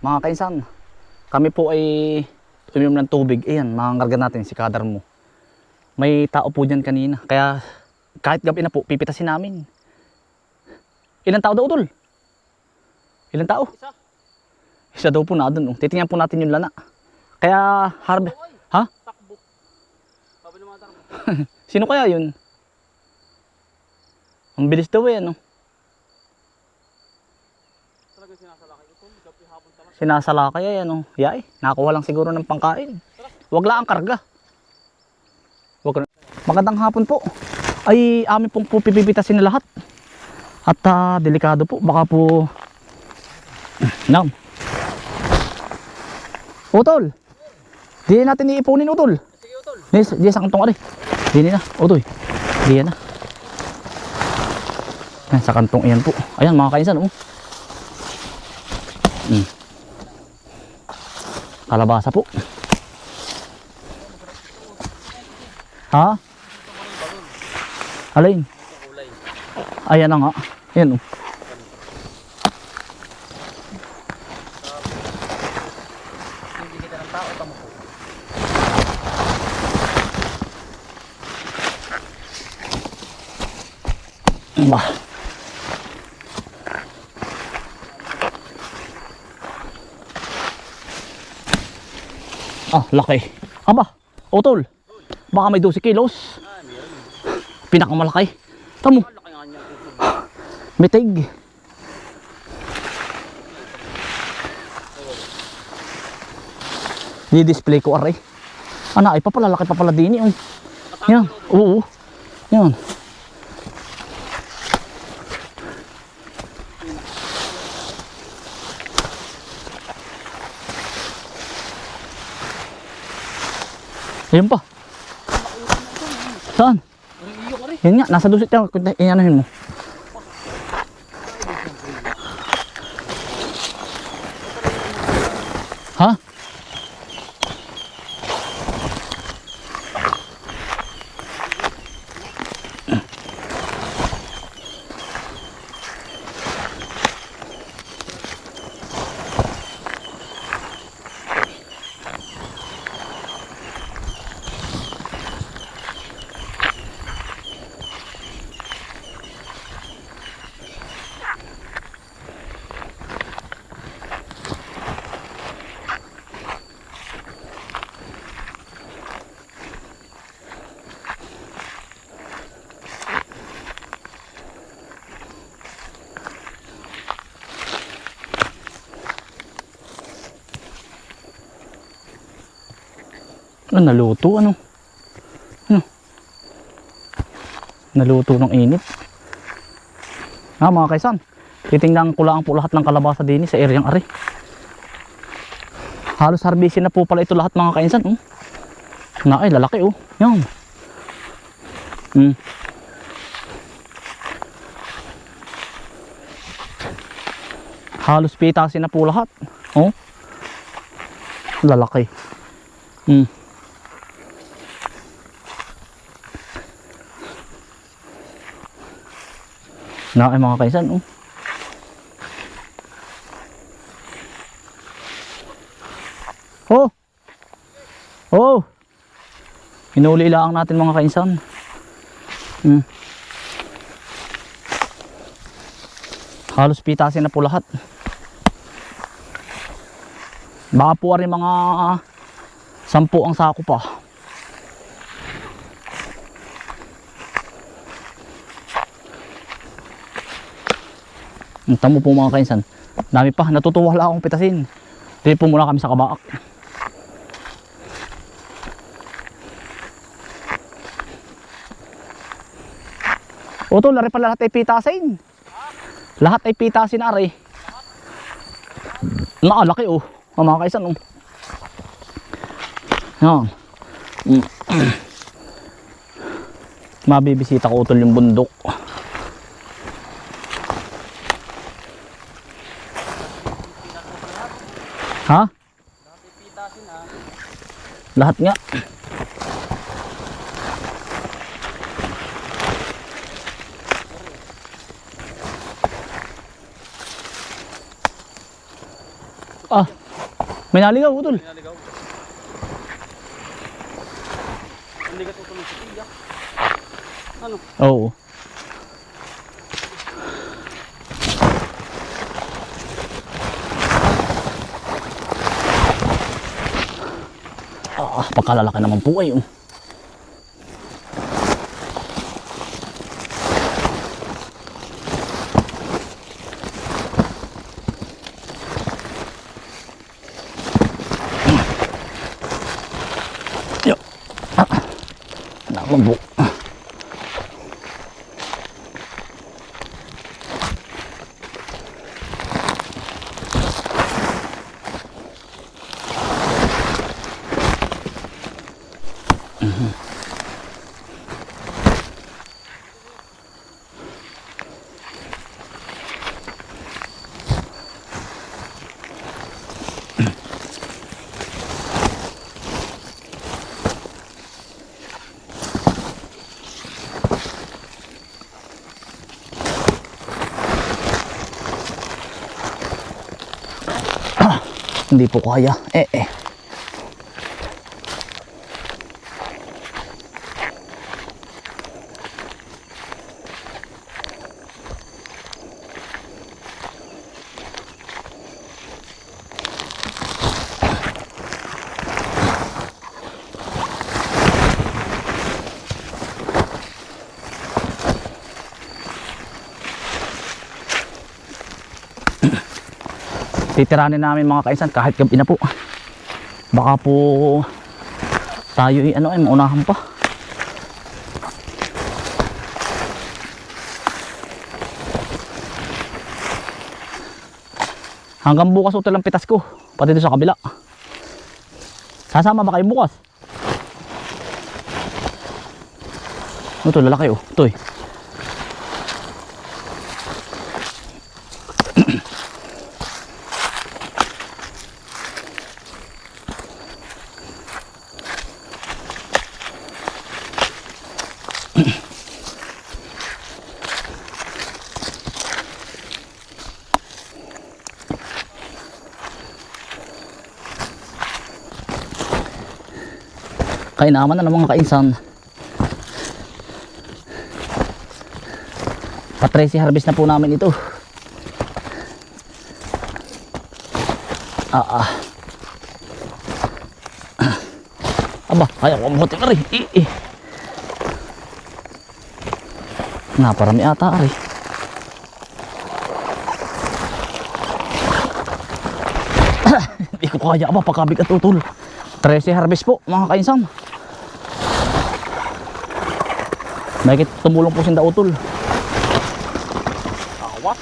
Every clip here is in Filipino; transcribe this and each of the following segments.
mga kainsan, kami po ay uminom ng tubig. Ayan, makangarga natin si kadar mo. May tao po dyan kanina. Kaya kahit gabi na po, pipitasin namin. Ilang tao daw, Utol? Ilang tao? Isa. Isa daw po na doon. Titingnan po natin yung lana. Kaya harvest. Ha? Takbo. Sabi ng mga takbo. Sino kaya yun? Ang bilis daw eh, ano? Talagang sinasalakay ito. Gabi hapon talaga. Sinasalakay ay ano. Yay, nakakuha lang siguro ng pangkain. Wag lang ang karga. Wag na. Magandang hapon po. Ay amin pong po pipipitasin na lahat. At delikado po. Baka po... Nam. Utol. Di natin iipunin, Utol. Sige, Utol. Di sa kantong ari. Di na. Utoy. Di na. Yan, sa kantong iyan po. Ayan mga kainsan. Oh. Kalabasa po. Ha? Alin? Ayan na nga. Ayan oh. Hindi kita ng tao, tamo po. Bah. Ah, laki. Aba, Utol. Baka may 12 kilos. Pinakamalaki. Tamo. Laki nga niya. Mitig. Di-display ko aray. Ana, ay papalalaki pa pala din eh. Yan. Oo. Yan. Ayun pa. Saan? Yan nga, nasa dusit yan. Ianahin mo. Ha? Ano, naluto ano? Ano? Naluto ng init. Mga kaisan, titingnan ko lang po lahat ng kalabasa din sa areang ari. Halos harbisin na po pala ito lahat mga kaisan. Na ay lalaki oh. Yan. Halos pitasin na po lahat. Oh. Lalaki. Na ay mga kaisan oh. Oh. Oh. Hinuli lang natin mga kaisan. Halos pitasin na po lahat. Baka po rin mga 10 ang sako pa. Tamo po mga kainsan. Dami pa. Natutuwa lang akong pitasin. Dili po muna kami sa kabaak. Oto, lari pa lahat ay pitasin. Lahat ay pitasin ari. Nakalaki oh. Mga kaisan oh. Yan. Mabibisita ko utol yung bundok. Ha? Lahat nga. Ah, may naligaw, utol. Pinaligaw. Hindi ka tutulong si Tia. Ano? Oo. Pagkalalaki naman po ay. Yo. Nakon po. Hindi po kaya. Titiranin namin mga kainsan kahit gabi na po. Baka po tayo maunahan pa. Hanggang bukas utol ang pitas ko, pati doon sa kabila. Sasama ba kayo bukas? Ito lalaki oh, ito eh. Kainaman na ng mga kainsan. Pa-tracy harvest na po namin ito. Aba, kaya ko mabuti ka rin. Naparami ata rin. Hindi ko kaya ba pagkabigat utol. 13 harvest po mga kainsan. Bakit tumulong po sinda utol. What?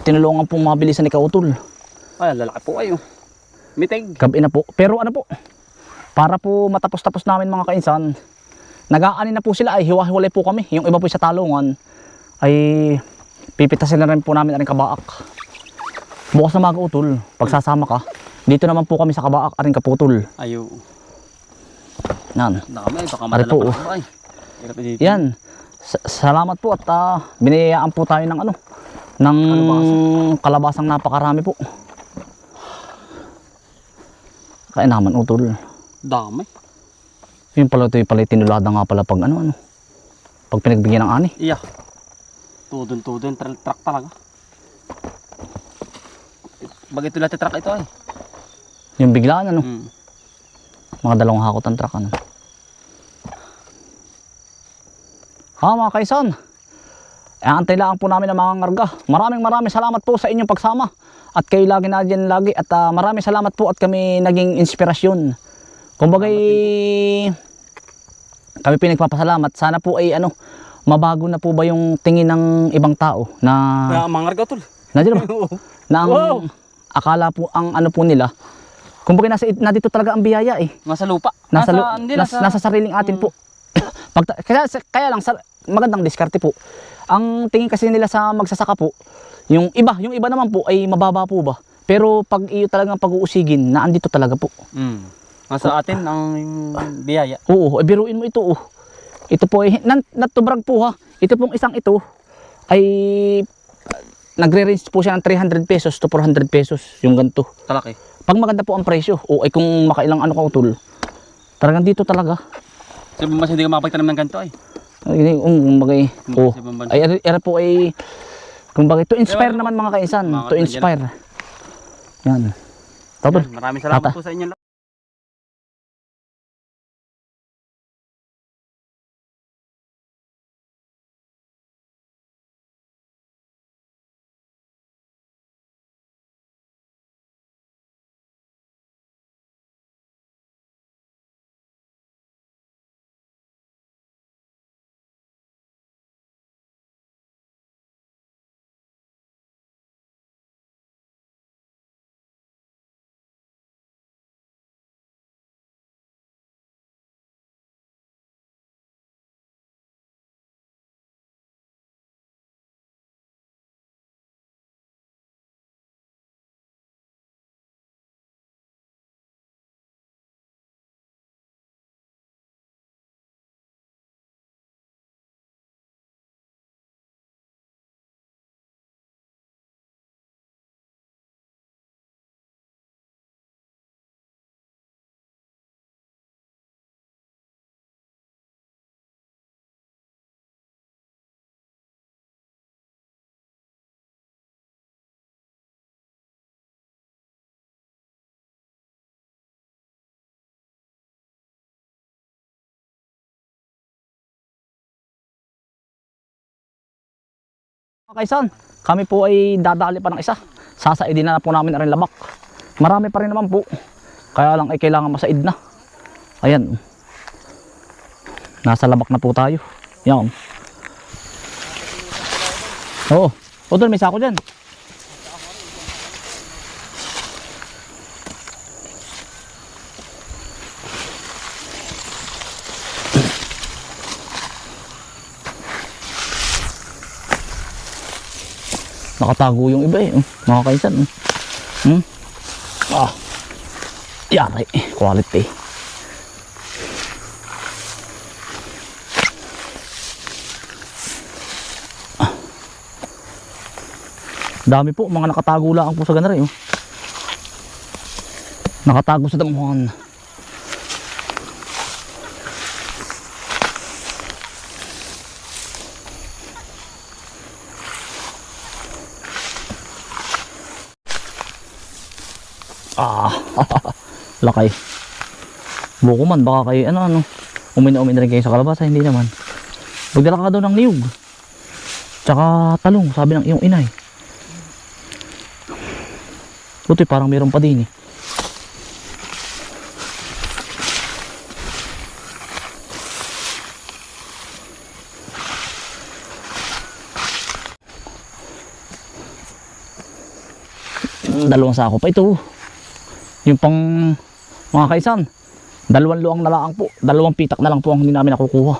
Tinulungan pong mabilisan ni Kautol. Ay, lalaki po kayo. Mitig. Gabi na po. Pero ano po, para po matapos-tapos namin mga kainsan, nag-aani na po sila ay hiwa-hiwalay po kami. Yung iba po sa talungan ay pipitasin na rin po namin aring kabaak. Bukas na mag-utol, pagsasama ka. Dito naman po kami sa kabaak aring kaputol. Ayo. Yan. Dami, baka Ari po, madala pa ay. Yan. Salamat po at biniyayaan po tayo ng ng kalabasang napakarami po. Kainaman utol. Dami. Yung pala ito yung pala tinulada nga pala pag pag pinagbigyan ng ani. Iya. Tudon, truck talaga. Bagay ito lahat truck ito ay. Yung biglaan Hmm. mga dalawang hakot ang truck mga kaisan, antay lang po namin ang mga ngarga. Maraming salamat po sa inyong pagsama at kayo lagi na dyan lagi at maraming salamat po at kami naging inspirasyon. Kumbagay kami pinagpapasalamat. Sana po ay mabago na po ba yung tingin ng ibang tao na Mga ngarga tol. Nandiyan ba? Na ang akala po ang po nila. Kumbaga na dito talaga ang biyaya eh. Nasa lupa. Nasa sariling atin po. Kaya lang magandang diskarte po. Ang tingin kasi nila sa magsasaka po, yung iba naman po ay mababa po ba. Pero pag iyo talagang pag-uusigin, naandito talaga po. Nasa atin ang biyaya. Oo, biruin mo ito. Ito po ay not to brag po ha. Ito pong isang ito ay nagre-range po siya ng 300 pesos to 400 pesos yung ganito. Talaki. Pag maganda po ang presyo, o ay kung makailang ano ka utol, talagang dito talaga. Sa ibang bansa hindi ka makapagtanim ng ganito ay. Ay, bagay. Oh. Sa ibang bansa. Ay, era po ay, kung bagay, to inspire naman mga kaisan. Mga To inspire. Yan. Totoo. Maraming salamat Tata. po sa inyo. Mga kaisan, kami po ay dadali pa ng isa. Sasaidin na po namin na rin labak. Marami pa rin naman po. Kaya lang ay kailangan masaid na. Ayan. Nasa labak na po tayo. Yan. Oo. O doon, may sako dyan. Nakatago yung iba eh. Mga kaisan. Ah. Yari. Quality. Dami po. Mga nakatago lang po sa ganari. Nakatago sa damuhan. Lakay. Buko man, baka kayo ano umin rin kayo sa kalabasa, hindi naman. Magdala ka daw ng niyog tsaka talong, sabi ng iyong inay. Puti, parang meron pa din eh. Dalawang sako pa ito. Yung pang mga kaisan, 2 luang na lang po, 2 pitak na lang po ang hindi namin nakukuha.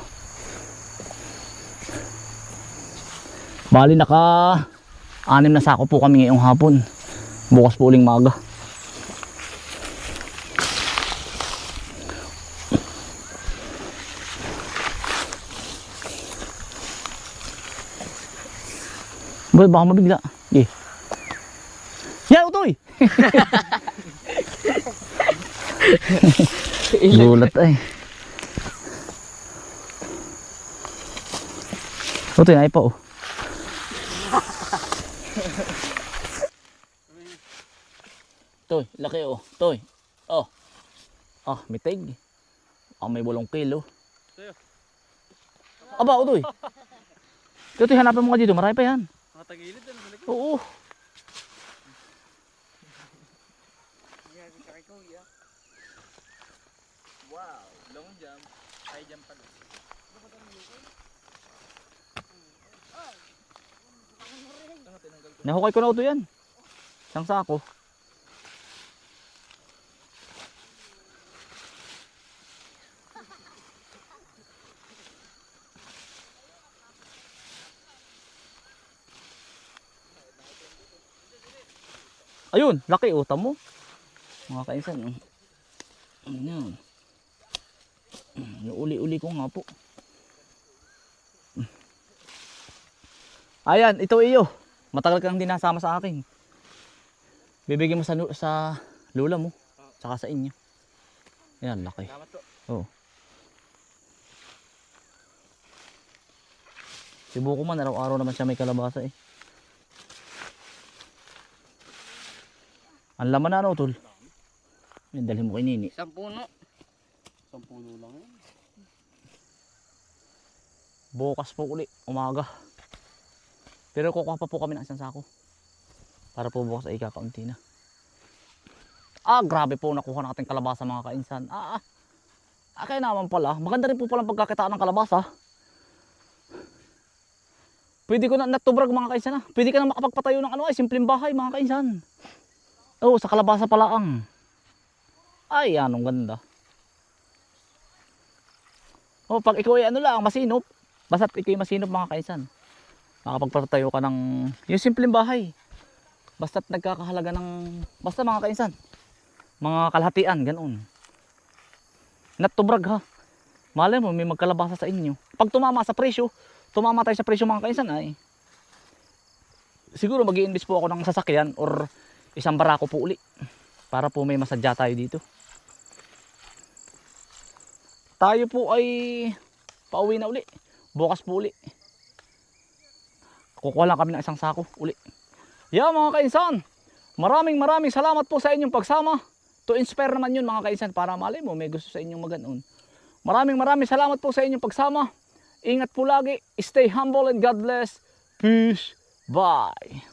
Bali naka 6 na sako po kami ngayong hapon. Bukas po uling maga. Boy, baka mabigla. Okay. Yan, utoy! Gulat ay. Utoy, ay pa oh. Toy, laki oh. Toy. Oh. Ah, mitig. Ah, may 8 kilo. Aba, utoy. Toy, hanapin mo nga dito. Marami pa yan. Mga tagilid na sa likod. Oo. Wow, long jump. High jump pala. Nahukay ko na utoy yan. Isang sako. Ayun, laki utam mo. Mga kainsan. Ayan. Uli-uli ko nga po. Ayan, ito iyo. Matagal ka nang di nasama sa akin. Bibigyan mo sa lula mo. Tsaka sa inyo. Yan, laki. Salamat po. Oo. Si Buko man, araw-araw naman siya may kalabasa eh. Ang laman na ano, tol? Yan, dalhin mo kay Nini. Isang puno. Isang puno lang yan. Bukas po uli, umaga. Pero kukuha pa po kami ng isang sako. Para po bukas ay kakaunti na. Grabe po nakuha natin kalabasa mga kainsan. Kaya naman pala. Maganda rin po palang pagkakitaan ng kalabasa. Pwede ko na natubrag mga kainsan. Pwede ka na makapagpatayo ng simpleng bahay mga kainsan. Oo, sa kalabasa pala ang. Anong ganda. Pag ikaw ay masinop. Basta't ikaw ay masinop mga kainsan. Makapagpatayo ka ng yung simpleng bahay. Basta't nagkakahalaga ng basta mga kainsan. Mga kalahatian, ganoon. Natubrag ha. Malay mo may magkalabasa sa inyo. Pag tumama tayo sa presyo mga kainsan ay siguro mag-i-invest po ako ng sasakyan or isang barako po uli para po may masadya tayo dito. Tayo po ay pauwi na uli. Bukas po uli. Kukuha lang kami ng isang sako uli. Mga kainsan, maraming salamat po sa inyong pagsama. To inspire naman yun mga kainsan para malay mo may gusto sa inyong maganoon. Maraming salamat po sa inyong pagsama. Ingat po lagi. Stay humble and God bless. Peace. Bye.